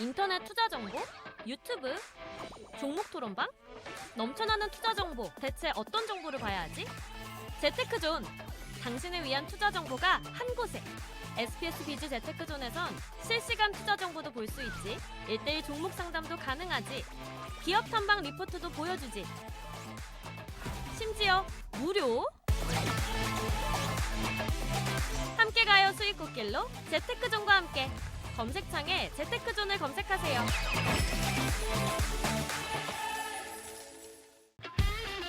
인터넷 투자 정보, 유튜브, 종목 토론방, 넘쳐나는 투자 정보. 대체 어떤 정보를 봐야 하지? 재테크존, 당신을 위한 투자 정보가 한 곳에. SPS 비즈 재테크존에선 실시간 투자 정보도 볼 수 있지. 1:1 종목 상담도 가능하지. 기업 탐방 리포트도 보여주지. 심지어 무료. 함께 가요 수익 꽃길로. 재테크존과 함께. 검색창에 재테크존을 검색하세요.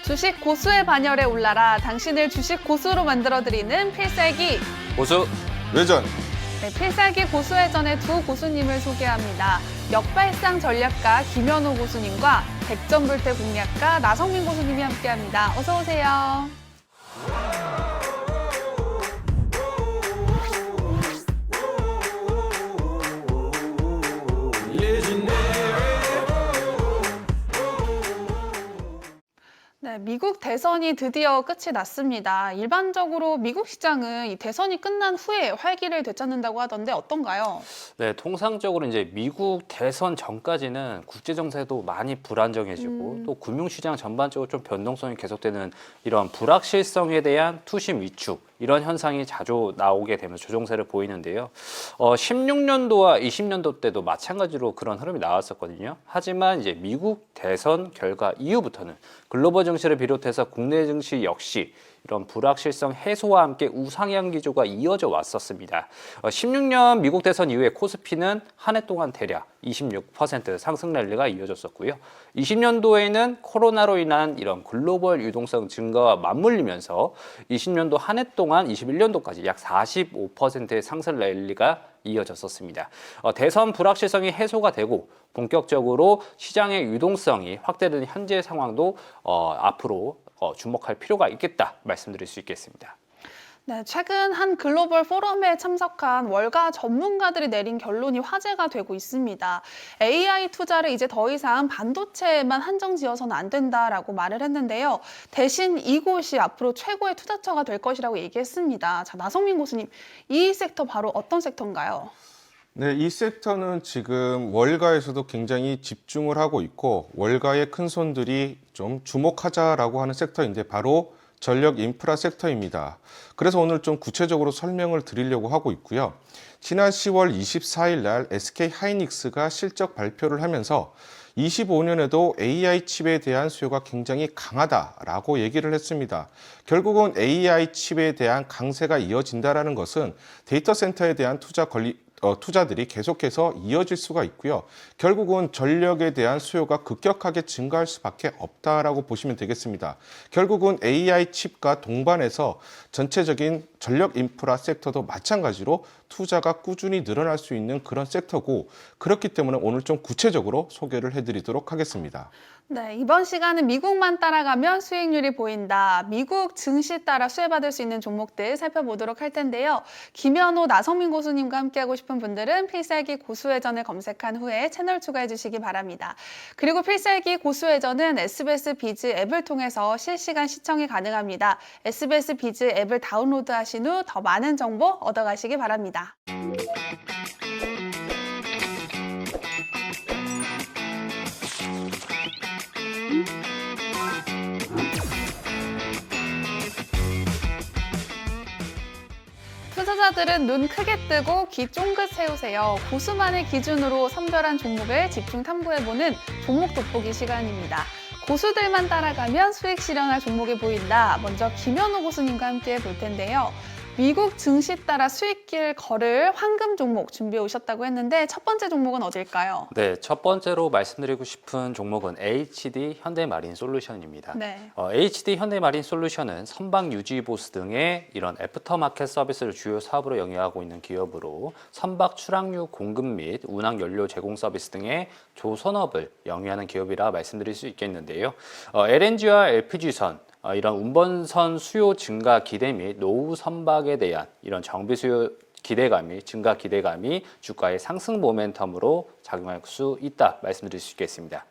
주식 고수의 반열에 올라라. 당신을 주식 고수로 만들어드리는 필살기 고수 외전. 네, 필살기 고수회전의 두 고수님을 소개합니다. 역발상 전략가 김현우 고수님과 백전불태 공략가 나성민 고수님이 함께합니다. 어서 오세요. 네, 미국 대선이 드디어 끝이 났습니다. 일반적으로 미국 시장은 이 대선이 끝난 후에 활기를 되찾는다고 하던데 어떤가요? 네, 통상적으로 이제 미국 대선 전까지는 국제 정세도 많이 불안정해지고 또 금융시장 전반적으로 좀 변동성이 계속되는 이런 불확실성에 대한 투심 위축 이런 현상이 자주 나오게 되면서 조정세를 보이는데요. 16년도와 20년도 때도 마찬가지로 그런 흐름이 나왔었거든요. 하지만 이제 미국 대선 결과 이후부터는 글로벌 증시를 비롯해서 국내 증시 역시 이런 불확실성 해소와 함께 우상향 기조가 이어져 왔었습니다. 16년 미국 대선 이후에 코스피는 한 해 동안 대략 26% 상승 랠리가 이어졌었고요. 20년도에는 코로나로 인한 이런 글로벌 유동성 증가와 맞물리면서 20년도 한 해 동안 21년도까지 약 45%의 상승 랠리가 이어졌었습니다. 대선 불확실성이 해소가 되고 본격적으로 시장의 유동성이 확대되는 현재 상황도 앞으로 주목할 필요가 있겠다 말씀드릴 수 있겠습니다. 네, 최근 한 글로벌 포럼에 참석한 월가 전문가들이 내린 결론이 화제가 되고 있습니다. AI 투자를 이제 더 이상 반도체에만 한정지어서는 안 된다라고 말을 했는데요. 대신 이곳이 앞으로 최고의 투자처가 될 것이라고 얘기했습니다. 자, 나성민 교수님, 이 섹터 바로 어떤 섹터인가요? 네, 이 섹터는 지금 월가에서도 굉장히 집중을 하고 있고 월가의 큰 손들이 좀 주목하자라고 하는 섹터인데 바로 전력 인프라 섹터입니다. 그래서 오늘 좀 구체적으로 설명을 드리려고 하고 있고요. 지난 10월 24일 날 SK 하이닉스가 실적 발표를 하면서 25년에도 AI 칩에 대한 수요가 굉장히 강하다라고 얘기를 했습니다. 결국은 AI 칩에 대한 강세가 이어진다라는 것은 데이터 센터에 대한 투자들이 계속해서 이어질 수가 있고요. 결국은 전력에 대한 수요가 급격하게 증가할 수밖에 없다라고 보시면 되겠습니다. 결국은 AI 칩과 동반해서 전체적인 전력 인프라 섹터도 마찬가지로 투자가 꾸준히 늘어날 수 있는 그런 섹터고 그렇기 때문에 오늘 좀 구체적으로 소개를 해드리도록 하겠습니다. 네, 이번 시간은 미국만 따라가면 수익률이 보인다. 미국 증시 따라 수혜받을 수 있는 종목들 살펴보도록 할 텐데요. 김현우, 나성민 고수님과 함께하고 싶은 분들은 필살기 고수회전을 검색한 후에 채널 추가해 주시기 바랍니다. 그리고 필살기 고수회전은 SBS 비즈 앱을 통해서 실시간 시청이 가능합니다. SBS 비즈 앱을 다운로드하신 후 더 많은 정보 얻어가시기 바랍니다. 투자자들은 눈 크게 뜨고 귀 쫑긋 세우세요. 고수만의 기준으로 선별한 종목을 집중 탐구해보는 종목 돋보기 시간입니다. 고수들만 따라가면 수익 실현할 종목이 보인다. 먼저 김현우 고수님과 함께 볼 텐데요. 미국 증시 따라 수익길 걸을 황금 종목 준비해 오셨다고 했는데 첫 번째 종목은 어딜까요? 네, 첫 번째로 말씀드리고 싶은 종목은 HD 현대마린솔루션입니다. 네. HD 현대마린솔루션은 선박 유지보수 등의 이런 애프터마켓 서비스를 주요 사업으로 영위하고 있는 기업으로 선박 출항유 공급 및 운항 연료 제공 서비스 등의 조선업을 영위하는 기업이라 말씀드릴 수 있겠는데요. LNG와 LPG선 이런 운번선 수요 증가 기대 및 노후 선박에 대한 이런 정비 수요 기대감이 증가 기대감이 주가의 상승 모멘텀으로 작용할 수 있다 말씀드릴 수 있겠습니다.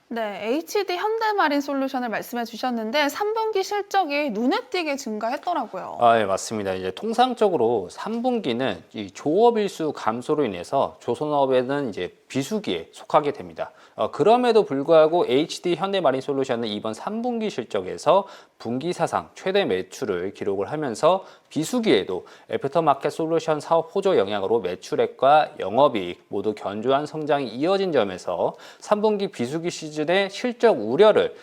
네, HD 현대마린 솔루션을 말씀해 주셨는데 3분기 실적이 눈에 띄게 증가했더라고요. 네, 맞습니다. 이제 통상적으로 3분기는 이 조업 일수 감소로 인해서 조선업에는 이제 비수기에 속하게 됩니다. 그럼에도 불구하고 HD 현대마린솔루션은 이번 3분기 실적에서 분기 사상 최대 매출을 기록을 하면서 비수기에도 애프터마켓 솔루션 사업 호조 영향으로 매출액과 영업이익 모두 견조한 성장이 이어진 점에서 3분기 비수기 시즌의 실적 우려를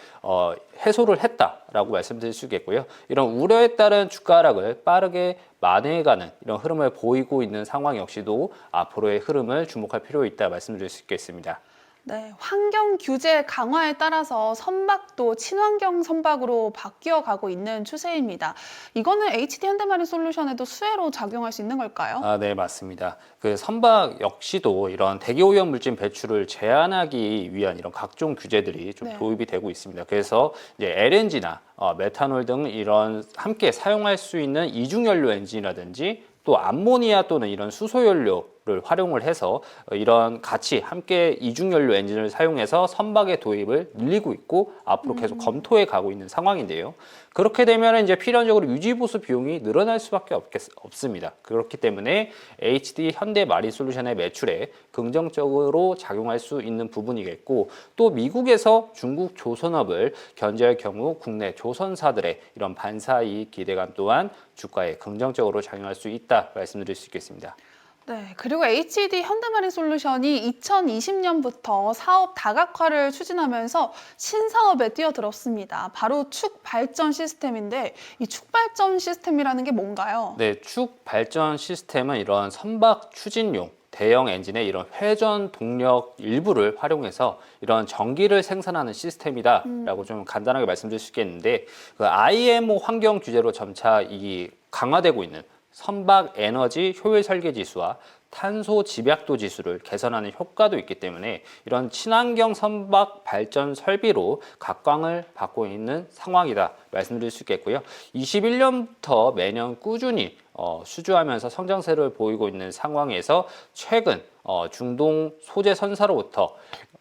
해소를 했다라고 말씀드릴 수 있겠고요. 이런 우려에 따른 주가 하락을 빠르게 만회해가는 이런 흐름을 보이고 있는 상황 역시도 앞으로의 흐름을 주목할 필요가 있다 말씀드릴 수 있겠습니다. 네, 환경 규제 강화에 따라서 선박도 친환경 선박으로 바뀌어 가고 있는 추세입니다. 이거는 HD 현대마린 솔루션에도 수혜로 작용할 수 있는 걸까요? 네, 맞습니다. 그 선박 역시도 이런 대기오염 물질 배출을 제한하기 위한 이런 각종 규제들이 좀 네. 도입이 되고 있습니다. 그래서 이제 LNG나 메탄올 등 이런 함께 사용할 수 있는 이중연료 엔진이라든지 또 암모니아 또는 이런 수소연료를 활용을 해서 이런 같이 함께 이중연료 엔진을 사용해서 선박의 도입을 늘리고 있고 앞으로 계속 검토해 가고 있는 상황인데요. 그렇게 되면 이제 필연적으로 유지보수 비용이 늘어날 수밖에 없습니다. 그렇기 때문에 HD 현대마린솔루션의 매출에 긍정적으로 작용할 수 있는 부분이겠고 또 미국에서 중국 조선업을 견제할 경우 국내 조선사들의 이런 반사이익 기대감 또한 주가에 긍정적으로 작용할 수 있다 말씀드릴 수 있겠습니다. 네, 그리고 HD 현대마린 솔루션이 2020년부터 사업 다각화를 추진하면서 신사업에 뛰어들었습니다. 바로 축 발전 시스템인데 이 축 발전 시스템이라는 게 뭔가요? 네, 축 발전 시스템은 이런 선박 추진용 대형 엔진의 이런 회전 동력 일부를 활용해서 이런 전기를 생산하는 시스템이다라고 좀 간단하게 말씀드릴 수 있겠는데 그 IMO 환경 규제로 점차 이 강화되고 있는 선박 에너지 효율 설계 지수와 탄소 집약도 지수를 개선하는 효과도 있기 때문에 이런 친환경 선박 발전 설비로 각광을 받고 있는 상황이다 말씀드릴 수 있겠고요. 21년부터 매년 꾸준히 수주하면서 성장세를 보이고 있는 상황에서 최근 중동 소재 선사로부터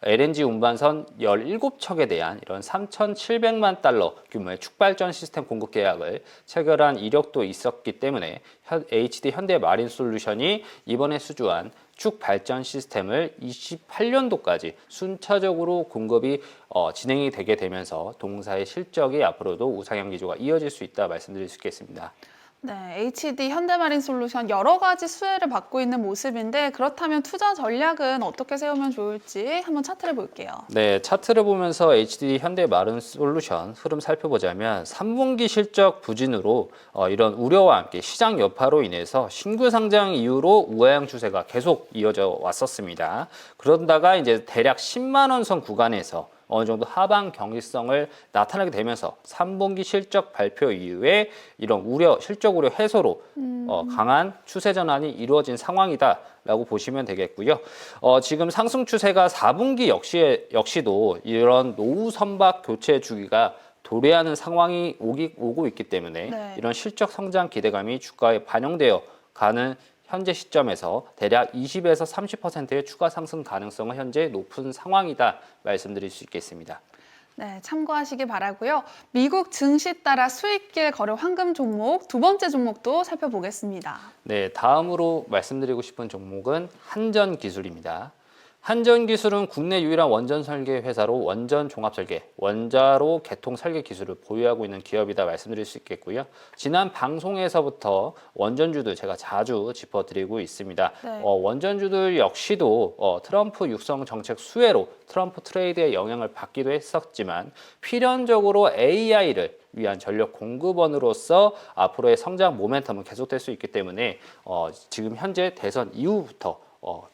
LNG 운반선 17척에 대한 이런 3,700만 달러 규모의 축발전 시스템 공급 계약을 체결한 이력도 있었기 때문에 HD 현대마린솔루션이 이번에 수주한 축 발전 시스템을 28년도까지 순차적으로 공급이 진행이 되게 되면서 동사의 실적이 앞으로도 우상향 기조가 이어질 수 있다 말씀드릴 수 있겠습니다. 네, HD 현대마린 솔루션 여러 가지 수혜를 받고 있는 모습인데 그렇다면 투자 전략은 어떻게 세우면 좋을지 한번 차트를 볼게요. 네, 차트를 보면서 HD 현대마린솔루션 흐름 살펴보자면 3분기 실적 부진으로 이런 우려와 함께 시장 여파로 인해서 신규 상장 이후로 우하향 추세가 계속 이어져 왔었습니다. 그러다가 이제 대략 10만 원 선 구간에서 어느 정도 하방 경직성을 나타나게 되면서 3분기 실적 발표 이후에 이런 우려, 실적 우려 해소로 강한 추세 전환이 이루어진 상황이다라고 보시면 되겠고요. 지금 상승 추세가 4분기 역시도 이런 노후 선박 교체 주기가 도래하는 상황이 오고 있기 때문에 네. 이런 실적 성장 기대감이 주가에 반영되어 가는 현재 시점에서 대략 20에서 30%의 추가 상승 가능성은 현재 높은 상황이다 말씀드릴 수 있겠습니다. 네, 참고하시기 바라고요. 미국 증시 따라 수익길 거래 황금 종목 두 번째 종목도 살펴보겠습니다. 네, 다음으로 말씀드리고 싶은 종목은 한전기술입니다. 한전기술은 국내 유일한 원전 설계 회사로 원전 종합 설계, 원자로 개통 설계 기술을 보유하고 있는 기업이다 말씀드릴 수 있겠고요. 지난 방송에서부터 원전주들 제가 자주 짚어드리고 있습니다. 네. 원전주들 역시도 트럼프 육성 정책 수혜로 트럼프 트레이드의 영향을 받기도 했었지만 필연적으로 AI를 위한 전력 공급원으로서 앞으로의 성장 모멘텀은 계속될 수 있기 때문에 지금 현재 대선 이후부터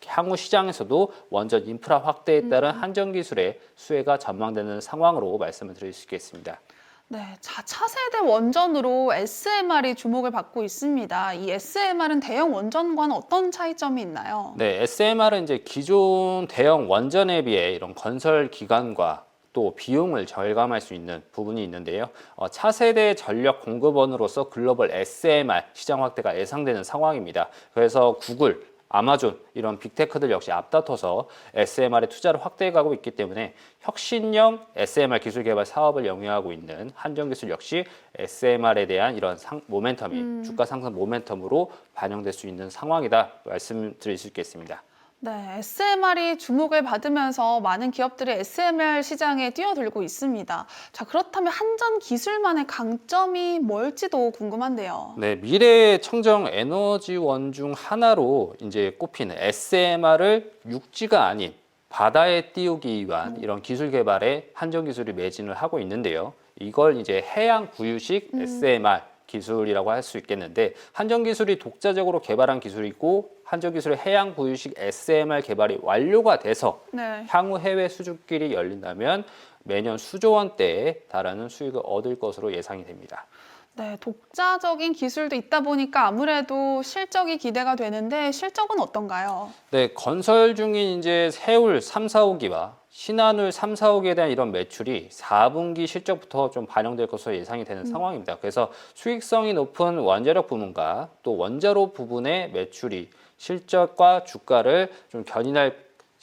향후 시장에서도 원전 인프라 확대에 따른 한전기술의 수혜가 전망되는 상황으로 말씀을 드릴 수 있겠습니다. 네, 자, 차세대 원전으로 SMR이 주목을 받고 있습니다. 이 SMR은 대형 원전과는 어떤 차이점이 있나요? 네, SMR은 이제 기존 대형 원전에 비해 이런 건설 기간과 또 비용을 절감할 수 있는 부분이 있는데요. 차세대 전력 공급원으로서 글로벌 SMR 시장 확대가 예상되는 상황입니다. 그래서 구글, 아마존 이런 빅테크들 역시 앞다퉈서 SMR에 투자를 확대해가고 있기 때문에 혁신형 SMR 기술 개발 사업을 영위하고 있는 한전기술 역시 SMR에 대한 이런 모멘텀이 주가 상승 모멘텀으로 반영될 수 있는 상황이다 말씀드릴 수 있겠습니다. 네, SMR이 주목을 받으면서 많은 기업들이 SMR 시장에 뛰어들고 있습니다. 자, 그렇다면 한전 기술만의 강점이 뭘지도 궁금한데요. 네, 미래의 청정 에너지원 중 하나로 이제 꼽히는 SMR을 육지가 아닌 바다에 띄우기 위한 이런 기술 개발에 한전기술이 매진을 하고 있는데요. 이걸 이제 해양 구유식 SMR 기술이라고 할 수 있겠는데 한전기술이 독자적으로 개발한 기술이고 한전기술의 해양 구유식 SMR 개발이 완료가 돼서 네. 향후 해외 수주길이 열린다면 매년 수조 원대에 달하는 수익을 얻을 것으로 예상이 됩니다. 네, 독자적인 기술도 있다 보니까 아무래도 실적이 기대가 되는데 실적은 어떤가요? 네, 건설 중인 이제 세울 3, 4호기와 신한울 3, 4호기에 대한 이런 매출이 4분기 실적부터 좀 반영될 것으로 예상이 되는 상황입니다. 그래서 수익성이 높은 원자력 부문과 또 원자로 부분의 매출이 실적과 주가를 좀 견인할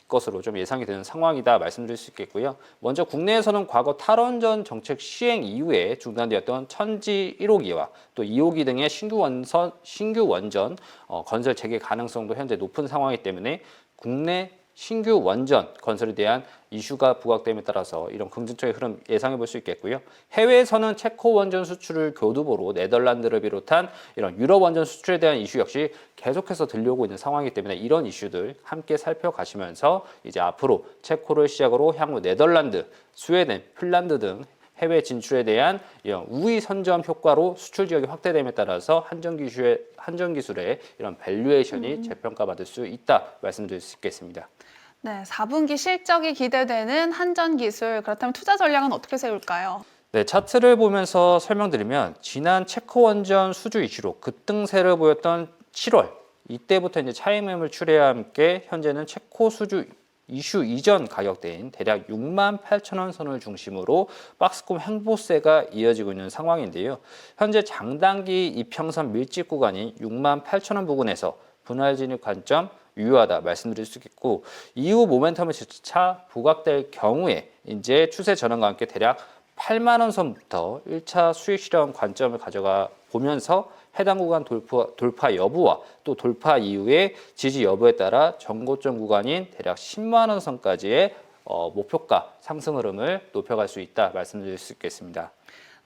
것으로 좀 예상이 되는 상황이다 말씀드릴 수 있겠고요. 먼저 국내에서는 과거 탈원전 정책 시행 이후에 중단되었던 천지 1호기와 또 2호기 등의 신규 원전 건설 재개 가능성도 현재 높은 상황이기 때문에 국내 신규 원전 건설에 대한 이슈가 부각됨에 따라서 이런 긍정적인 흐름 예상해 볼 수 있겠고요. 해외에서는 체코 원전 수출을 교두보로 네덜란드를 비롯한 이런 유럽 원전 수출에 대한 이슈 역시 계속해서 들려오고 있는 상황이기 때문에 이런 이슈들 함께 살펴가시면서 이제 앞으로 체코를 시작으로 향후 네덜란드, 스웨덴, 핀란드 등 해외 진출에 대한 이런 우위 선점 효과로 수출 지역이 확대됨에 따라서 한전기술의 이런 밸류에이션이 재평가받을 수 있다 말씀드릴 수 있겠습니다. 네, 4분기 실적이 기대되는 한전기술. 그렇다면 투자 전략은 어떻게 세울까요? 네, 차트를 보면서 설명드리면 지난 체코 원전 수주 이슈로 급등세를 보였던 7월 이때부터 이제 차익 매물 출회와 함께 현재는 체코 수주 이슈 이전 가격대인 대략 68,000원 선을 중심으로 박스권 횡보세가 이어지고 있는 상황인데요. 현재 장단기 이평선 밀집 구간인 68,000원 부근에서 분할 진입 관점 유효하다 말씀드릴 수 있겠고 이후 모멘텀이 재차 부각될 경우에 이제 추세 전환과 함께 대략 8만 원 선부터 1차 수익 실현 관점을 가져가 보면서 해당 구간 돌파 여부와 또 돌파 이후의 지지 여부에 따라 전고점 구간인 대략 10만 원 선까지의 목표가 상승 흐름을 높여갈 수 있다 말씀드릴 수 있겠습니다.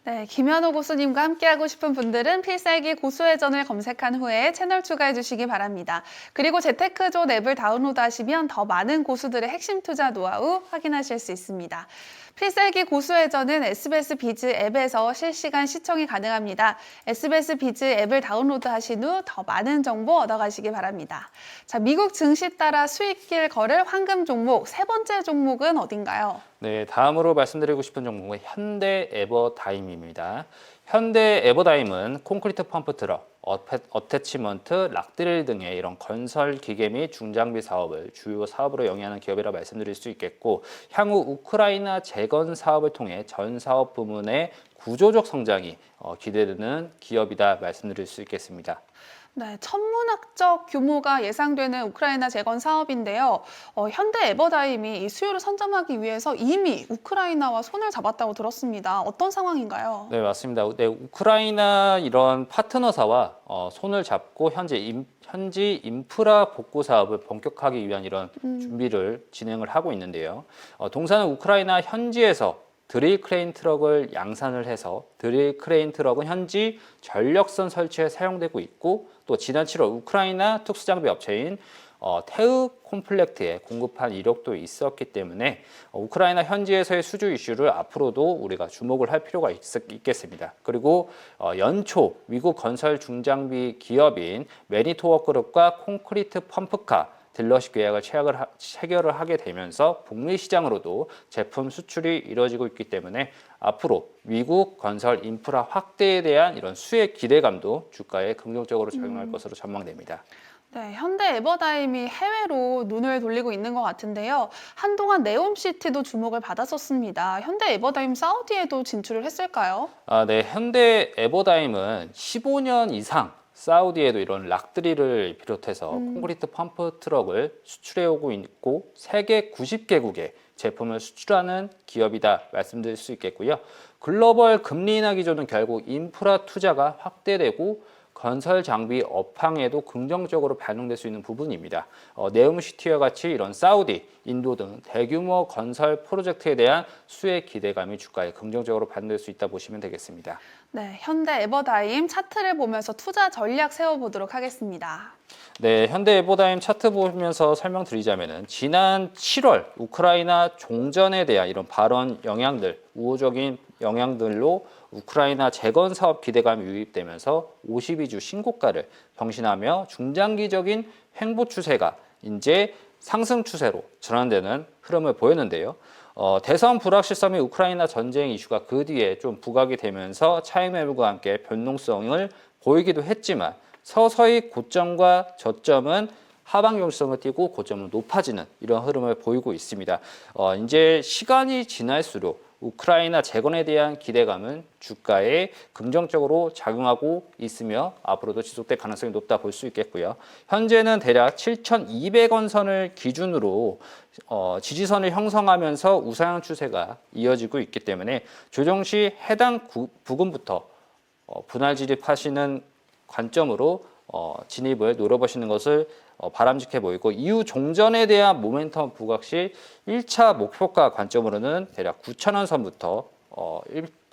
네, 김현우 고수님과 함께하고 싶은 분들은 필살기 고수회전을 검색한 후에 채널 추가해 주시기 바랍니다. 그리고 재테크존 앱을 다운로드하시면 더 많은 고수들의 핵심 투자 노하우 확인하실 수 있습니다. 필살기 고수회전은 SBS 비즈 앱에서 실시간 시청이 가능합니다. SBS 비즈 앱을 다운로드하신 후 더 많은 정보 얻어가시기 바랍니다. 자, 미국 증시 따라 수익길 걸을 황금 종목, 세 번째 종목은 어딘가요? 네, 다음으로 말씀드리고 싶은 종목은 현대 에버다임입니다. 현대 에버다임은 콘크리트 펌프 트럭, 어태치먼트, 락드릴 등의 이런 건설 기계 및 중장비 사업을 주요 사업으로 영위하는 기업이라 말씀드릴 수 있겠고 향후 우크라이나 재건 사업을 통해 전 사업 부문의 구조적 성장이 기대되는 기업이다 말씀드릴 수 있겠습니다. 네, 천문학적 규모가 예상되는 우크라이나 재건 사업인데요. 현대 에버다임이 이 수요를 선점하기 위해서 이미 우크라이나와 손을 잡았다고 들었습니다. 어떤 상황인가요? 네, 맞습니다. 네, 우크라이나 이런 파트너사와 손을 잡고 현지 인프라 복구 사업을 본격화하기 위한 이런 준비를 진행을 하고 있는데요. 동사는 우크라이나 현지에서 드릴 크레인 트럭을 양산을 해서 드릴 크레인 트럭은 현지 전력선 설치에 사용되고 있고 또 지난 7월 우크라이나 특수장비 업체인 테우 콤플렉트에 공급한 이력도 있었기 때문에 우크라이나 현지에서의 수주 이슈를 앞으로도 우리가 주목을 할 필요가 있겠습니다. 그리고 연초 미국 건설 중장비 기업인 매니토워 그룹과 콘크리트 펌프카 딜러십 계약을 체결을 하게 되면서 북미 시장으로도 제품 수출이 이루어지고 있기 때문에 앞으로 미국 건설 인프라 확대에 대한 이런 수혜 기대감도 주가에 긍정적으로 작용할 것으로 전망됩니다. 네, 현대 에버다임이 해외로 눈을 돌리고 있는 것 같은데요. 한동안 네옴시티도 주목을 받았었습니다. 현대 에버다임 사우디에도 진출을 했을까요? 네, 현대 에버다임은 15년 이상 사우디에도 이런 락드릴을 비롯해서 콘크리트 펌프 트럭을 수출해 오고 있고 세계 90개국에 제품을 수출하는 기업이다 말씀드릴 수 있겠고요. 글로벌 금리 인하 기조는 결국 인프라 투자가 확대되고 건설 장비 업황에도 긍정적으로 반영될 수 있는 부분입니다. 네옴시티와 같이 이런 사우디, 인도 등 대규모 건설 프로젝트에 대한 수혜 기대감이 주가에 긍정적으로 반영될 수 있다 보시면 되겠습니다. 네, 현대 에버다임 차트를 보면서 투자 전략 세워보도록 하겠습니다. 네, 현대 에버다임 차트 보면서 설명드리자면은 지난 7월 우크라이나 종전에 대한 이런 발언 영향들, 우호적인 영향들로 우크라이나 재건 사업 기대감이 유입되면서 52주 신고가를 경신하며 중장기적인 횡보 추세가 이제 상승 추세로 전환되는 흐름을 보였는데요. 대선 불확실성 및 우크라이나 전쟁 이슈가 그 뒤에 좀 부각이 되면서 차익 매물과 함께 변동성을 보이기도 했지만 서서히 고점과 저점은 하방 용성을 띠고 고점은 높아지는 이런 흐름을 보이고 있습니다. 이제 시간이 지날수록 우크라이나 재건에 대한 기대감은 주가에 긍정적으로 작용하고 있으며 앞으로도 지속될 가능성이 높다 볼 수 있겠고요. 현재는 대략 7,200원 선을 기준으로 지지선을 형성하면서 우상향 추세가 이어지고 있기 때문에 조정 시 해당 부근부터 분할 진입하시는 관점으로 진입을 노려보시는 것을 바람직해 보이고 이후 종전에 대한 모멘텀 부각 시 1차 목표가 관점으로는 대략 9,000원 선부터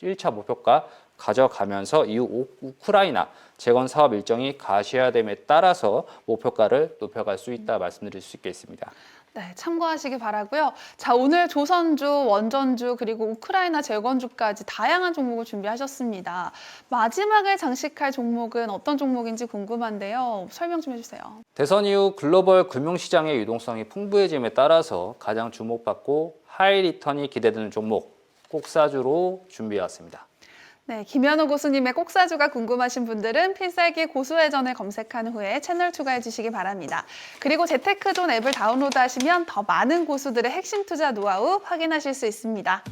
1차 목표가 가져가면서 이후 우크라이나 재건 사업 일정이 가시화됨에 따라서 목표가를 높여갈 수 있다 말씀드릴 수 있겠습니다. 네, 참고하시기 바라고요. 자, 오늘 조선주, 원전주, 그리고 우크라이나 재건주까지 다양한 종목을 준비하셨습니다. 마지막에 장식할 종목은 어떤 종목인지 궁금한데요. 설명 좀 해주세요. 대선 이후 글로벌 금융시장의 유동성이 풍부해짐에 따라서 가장 주목받고 하이 리턴이 기대되는 종목 꼭사주로 준비해왔습니다. 네, 김현우 고수님의 꼭사주가 궁금하신 분들은 필살기 고수회전을 검색한 후에 채널 추가해 주시기 바랍니다. 그리고 재테크존 앱을 다운로드하시면 더 많은 고수들의 핵심 투자 노하우 확인하실 수 있습니다.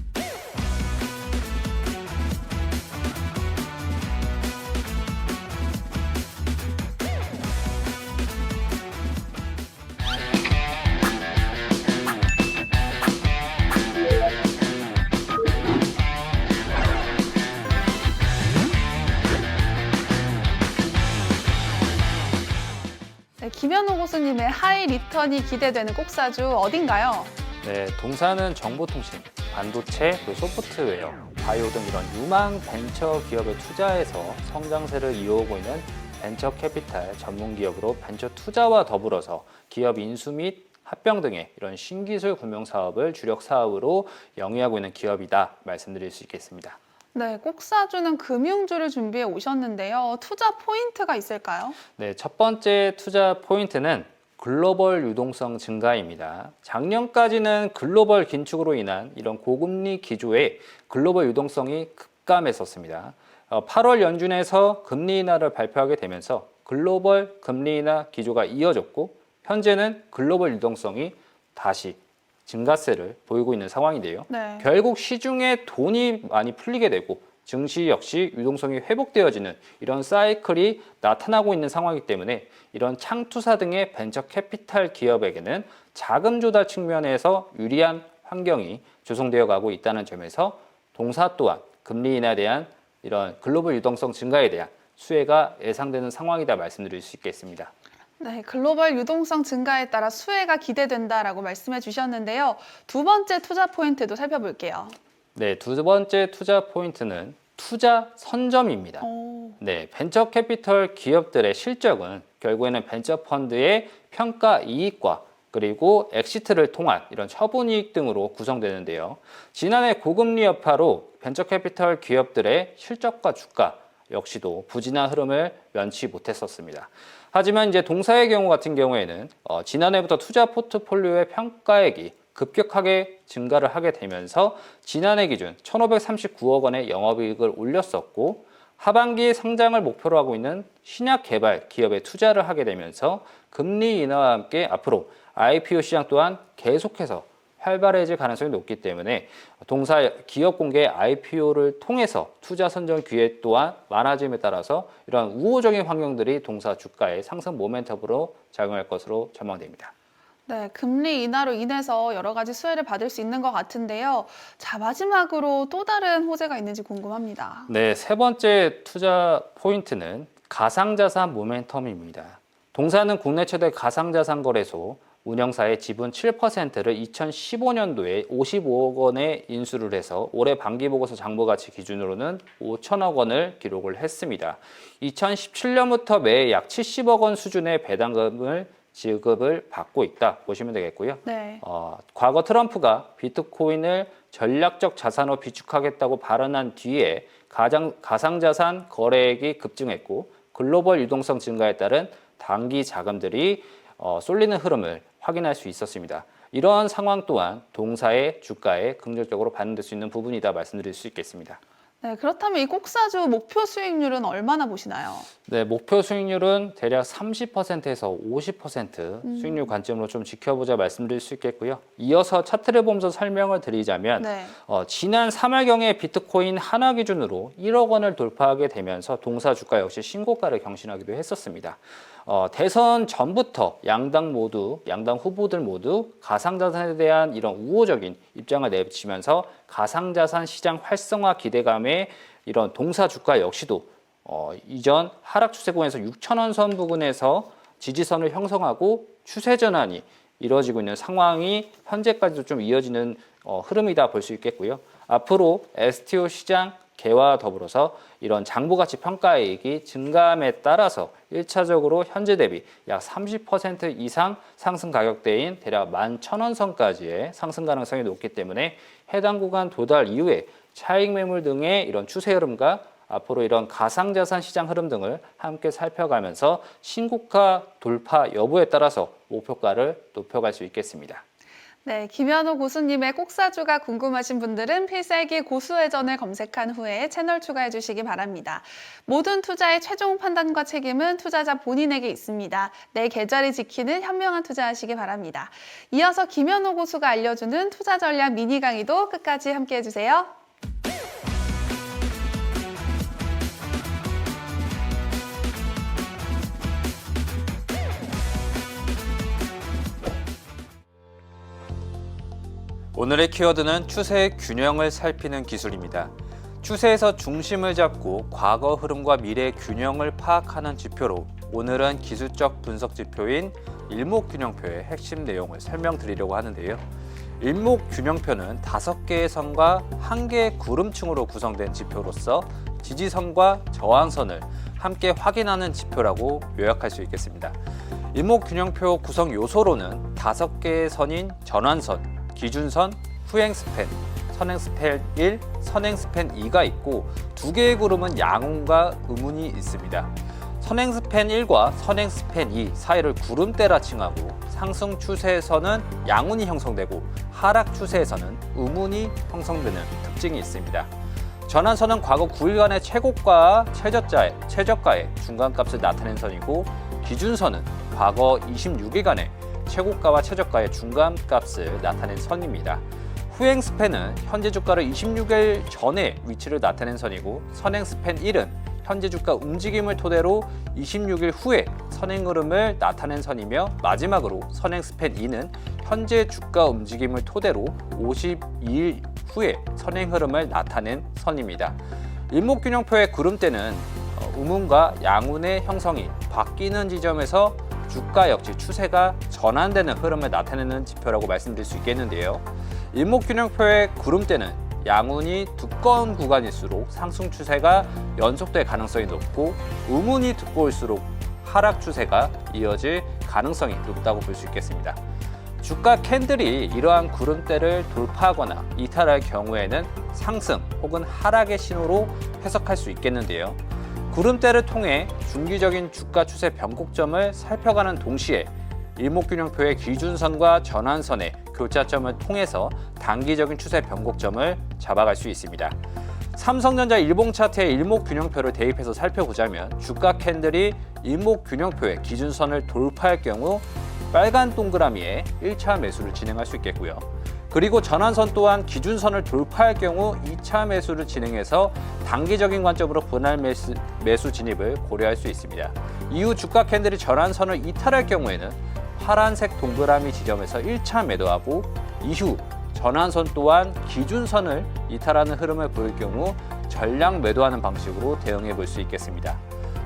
네, 김현우 고수님의 하이 리턴이 기대되는 꼭사주 어딘가요? 네, 동사는 정보통신, 반도체, 그리고 소프트웨어, 바이오 등 이런 유망 벤처 기업에 투자해서 성장세를 이어오고 있는 벤처 캐피탈 전문 기업으로 벤처 투자와 더불어서 기업 인수 및 합병 등의 이런 신기술 금융 사업을 주력 사업으로 영위하고 있는 기업이다 말씀드릴 수 있겠습니다. 네, 꼭사주는 금융주를 준비해 오셨는데요. 투자 포인트가 있을까요? 네, 첫 번째 투자 포인트는 글로벌 유동성 증가입니다. 작년까지는 글로벌 긴축으로 인한 이런 고금리 기조에 글로벌 유동성이 급감했었습니다. 8월 연준에서 금리 인하를 발표하게 되면서 글로벌 금리 인하 기조가 이어졌고 현재는 글로벌 유동성이 다시 증가세를 보이고 있는 상황인데요. 네. 결국 시중에 돈이 많이 풀리게 되고 증시 역시 유동성이 회복되어지는 이런 사이클이 나타나고 있는 상황이기 때문에 이런 창투사 등의 벤처 캐피탈 기업에게는 자금 조달 측면에서 유리한 환경이 조성되어 가고 있다는 점에서 동사 또한 금리 인하에 대한 이런 글로벌 유동성 증가에 대한 수혜가 예상되는 상황이다 말씀드릴 수 있겠습니다. 네, 글로벌 유동성 증가에 따라 수혜가 기대된다라고 말씀해 주셨는데요. 두 번째 투자 포인트도 살펴볼게요. 네, 두 번째 투자 포인트는 투자 선점입니다. 오. 네, 벤처 캐피털 기업들의 실적은 결국에는 벤처 펀드의 평가 이익과 그리고 엑시트를 통한 이런 처분 이익 등으로 구성되는데요. 지난해 고금리 여파로 벤처 캐피털 기업들의 실적과 주가 역시도 부진한 흐름을 면치 못했었습니다. 하지만 이제 동사의 경우 같은 경우에는 지난해부터 투자 포트폴리오의 평가액이 급격하게 증가를 하게 되면서 지난해 기준 1,539억 원의 영업이익을 올렸었고 하반기 상장을 목표로 하고 있는 신약 개발 기업에 투자를 하게 되면서 금리 인하와 함께 앞으로 IPO 시장 또한 계속해서 활발해질 가능성이 높기 때문에 동사 기업 공개 IPO를 통해서 투자 선정 기회 또한 많아짐에 따라서 이러한 우호적인 환경들이 동사 주가의 상승 모멘텀으로 작용할 것으로 전망됩니다. 네, 금리 인하로 인해서 여러 가지 수혜를 받을 수 있는 것 같은데요. 자, 마지막으로 또 다른 호재가 있는지 궁금합니다. 네, 세 번째 투자 포인트는 가상자산 모멘텀입니다. 동사는 국내 최대 가상자산 거래소 운영사의 지분 7%를 2015년도에 55억 원에 인수를 해서 올해 반기보고서 장부가치 기준으로는 5천억 원을 기록을 했습니다. 2017년부터 매해 약 70억 원 수준의 배당금을 지급을 받고 있다 보시면 되겠고요. 네. 과거 트럼프가 비트코인을 전략적 자산으로 비축하겠다고 발언한 뒤에 가상자산 거래액이 급증했고 글로벌 유동성 증가에 따른 단기 자금들이 쏠리는 흐름을 확인할 수 있었습니다. 이러한 상황 또한 동사의 주가에 긍정적으로 반영될 수 있는 부분이다 말씀드릴 수 있겠습니다. 네, 그렇다면 이 꼭사주 목표 수익률은 얼마나 보시나요? 네, 목표 수익률은 대략 30%에서 50% 수익률 관점으로 좀 지켜보자 말씀드릴 수 있겠고요. 이어서 차트를 보면서 설명을 드리자면 네. 지난 3월경에 비트코인 하나 기준으로 1억 원을 돌파하게 되면서 동사 주가 역시 신고가를 경신하기도 했었습니다. 대선 전부터 양당 후보들 모두 가상자산에 대한 이런 우호적인 입장을 내비치면서 가상자산 시장 활성화 기대감에 이런 동사 주가 역시도 이전 하락 추세권에서 6,000원 선 부근에서 지지선을 형성하고 추세 전환이 이루어지고 있는 상황이 현재까지도 좀 이어지는 흐름이다 볼 수 있겠고요. 앞으로 STO 시장 개와 더불어서 이런 장부가치 평가액이 증감에 따라서 1차적으로 현재 대비 약 30% 이상 상승 가격대인 대략 11,000원 선까지의 상승 가능성이 높기 때문에 해당 구간 도달 이후에 차익 매물 등의 이런 추세 흐름과 앞으로 이런 가상자산 시장 흐름 등을 함께 살펴가면서 신고가 돌파 여부에 따라서 목표가를 높여갈 수 있겠습니다. 네, 김현우 고수님의 꼭사주가 궁금하신 분들은 필살기 고수회전을 검색한 후에 채널 추가해 주시기 바랍니다. 모든 투자의 최종 판단과 책임은 투자자 본인에게 있습니다. 내 계좌를 지키는 현명한 투자하시기 바랍니다. 이어서 김현우 고수가 알려주는 투자 전략 미니 강의도 끝까지 함께 해주세요. 오늘의 키워드는 추세의 균형을 살피는 기술입니다. 추세에서 중심을 잡고 과거 흐름과 미래 균형을 파악하는 지표로 오늘은 기술적 분석 지표인 일목균형표의 핵심 내용을 설명드리려고 하는데요. 일목균형표는 5개의 선과 1개의 구름층으로 구성된 지표로서 지지선과 저항선을 함께 확인하는 지표라고 요약할 수 있겠습니다. 일목균형표 구성 요소로는 5개의 선인 전환선, 기준선, 후행스팬, 선행스팬 1, 선행스팬 2가 있고 2개의 구름은 양운과 음운이 있습니다. 선행스팬 1과 선행스팬 2 사이를 구름대라 칭하고 상승 추세에서는 양운이 형성되고 하락 추세에서는 음운이 형성되는 특징이 있습니다. 전환선은 과거 9일간의 최고가와 최저가의 중간값을 나타낸 선이고 기준선은 과거 26일간의 최고가와 최저가의 중간값을 나타낸 선입니다. 후행 스팬은 현재 주가를 26일 전에 위치를 나타낸 선이고 선행 스팬 1은 현재 주가 움직임을 토대로 26일 후에 선행 흐름을 나타낸 선이며 마지막으로 선행 스팬 2는 현재 주가 움직임을 토대로 52일 후에 선행 흐름을 나타낸 선입니다. 일목균형표의 구름대는 음운과 양운의 형성이 바뀌는 지점에서 주가 역시 추세가 전환되는 흐름을 나타내는 지표라고 말씀드릴 수 있겠는데요. 일목균형표의 구름대는 양운이 두꺼운 구간일수록 상승 추세가 연속될 가능성이 높고 음운이 두꺼울수록 하락 추세가 이어질 가능성이 높다고 볼 수 있겠습니다. 주가 캔들이 이러한 구름대를 돌파하거나 이탈할 경우에는 상승 혹은 하락의 신호로 해석할 수 있겠는데요. 구름대를 통해 중기적인 주가 추세 변곡점을 살펴가는 동시에 일목균형표의 기준선과 전환선의 교차점을 통해서 단기적인 추세 변곡점을 잡아갈 수 있습니다. 삼성전자 일봉 차트의 일목균형표를 대입해서 살펴보자면 주가 캔들이 일목균형표의 기준선을 돌파할 경우 빨간 동그라미에 1차 매수를 진행할 수 있겠고요. 그리고 전환선 또한 기준선을 돌파할 경우 2차 매수를 진행해서 단기적인 관점으로 분할 매수 진입을 고려할 수 있습니다. 이후 주가 캔들이 전환선을 이탈할 경우에는 파란색 동그라미 지점에서 1차 매도하고 이후 전환선 또한 기준선을 이탈하는 흐름을 보일 경우 전량 매도하는 방식으로 대응해 볼 수 있겠습니다.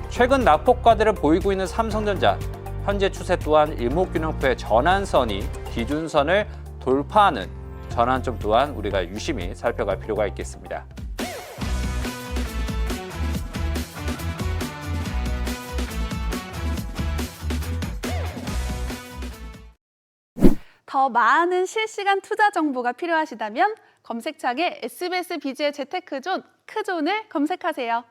최근 낙폭과대를 보이고 있는 삼성전자, 현재 추세 또한 일목균형표의 전환선이 기준선을 돌파하는 전환점 또한 우리가 유심히 살펴갈 필요가 있겠습니다. 더 많은 실시간 투자 정보가 필요하시다면 검색창에 SBS 비즈의 재테크존, 크존을 검색하세요.